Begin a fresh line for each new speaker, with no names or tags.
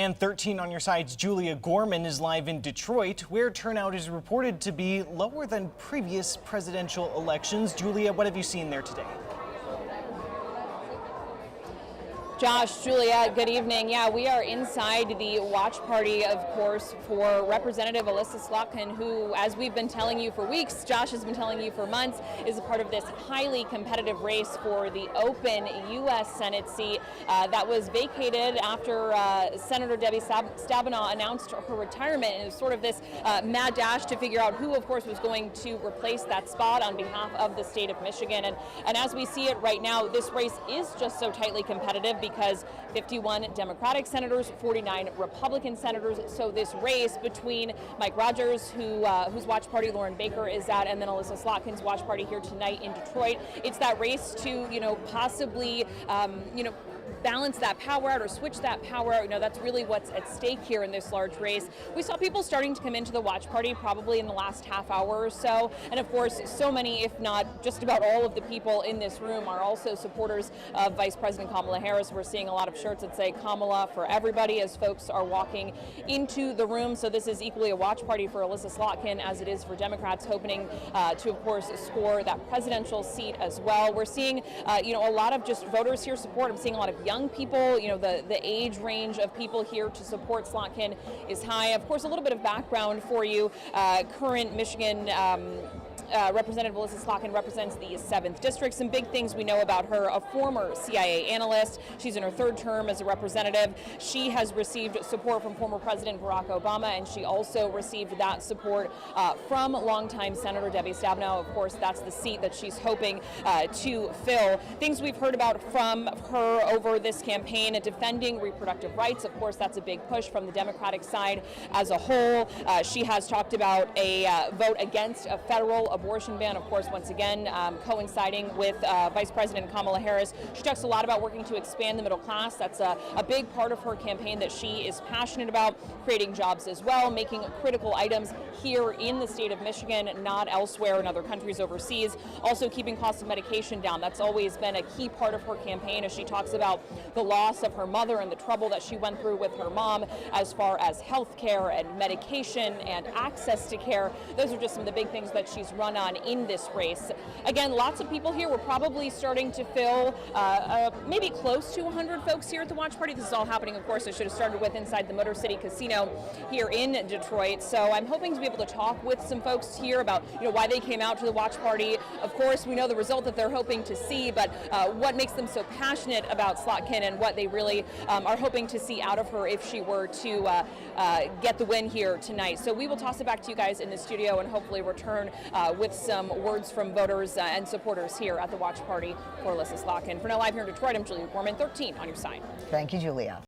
And 13 on your side's Julia Gorman is live in Detroit, where turnout is reported to be lower than previous presidential elections. Julia, what have you seen there today?
Josh, Julia, good evening. Yeah, we are inside the watch party, of course, for Representative Elissa Slotkin, who, as we've been telling you for weeks, Josh has been telling you for months, is a part of this highly competitive race for the open U.S. Senate seat that was vacated after Senator Debbie Stabenow announced her retirement. And it was sort of this mad dash to figure out who, of course, was going to replace that spot on behalf of the state of Michigan. And as we see it right now, this race is just so tightly competitive because 51 Democratic senators, 49 Republican senators. So this race between Mike Rogers, whose watch party Lauren Baker is at, and then Elissa Slotkin's watch party here tonight in Detroit. It's that race to, possibly, balance that power out or switch that power out. That's really what's at stake here in this large race. We saw people starting to come into the watch party probably in the last half hour or so. And of course, so many, if not just about all of the people in this room are also supporters of Vice President Kamala Harris. We're seeing a lot of shirts that say Kamala for everybody as folks are walking into the room. So this is equally a watch party for Elissa Slotkin as it is for Democrats, hoping to, of course, score that presidential seat as well. We're seeing, a lot of just voters here support. I'm seeing a lot of young people, the age range of people here to support Slotkin is high. Of course, a little bit of background for you. Current Michigan Representative Elissa Slotkin represents the 7th District. Some big things we know about her: a former CIA analyst. She's in her 3rd term as a representative. She has received support from former President Barack Obama, and she also received that support from longtime Senator Debbie Stabenow. Of course, that's the seat that she's hoping to fill. Things we've heard about from her over this campaign: defending reproductive rights. Of course, that's a big push from the Democratic side as a whole. She has talked about a vote against a federal abortion ban, of course, once again, coinciding with Vice President Kamala Harris. She talks a lot about working to expand the middle class. That's a big part of her campaign that she is passionate about, creating jobs as well, making critical items here in the state of Michigan, not elsewhere in other countries overseas. Also keeping costs of medication down. That's always been a key part of her campaign, as she talks about the loss of her mother and the trouble that she went through with her mom as far as health care and medication and access to care. Those are just some of the big things that she's run on in this race. Again, lots of people here. We're probably starting to fill maybe close to 100 folks here at the watch party. This is all happening, of course, I should have started with inside the Motor City Casino here in Detroit. So I'm hoping to be able to talk with some folks here about why they came out to the watch party. Of course, we know the result that they're hoping to see, but what makes them so passionate about Slotkin and what they really are hoping to see out of her if she were to get the win here tonight. So we will toss it back to you guys in the studio and hopefully return with some words from voters and supporters here at the watch party for Elissa Slotkin. For now, live here in Detroit, I'm Julia Gorman, 13 on your side.
Thank you, Julia.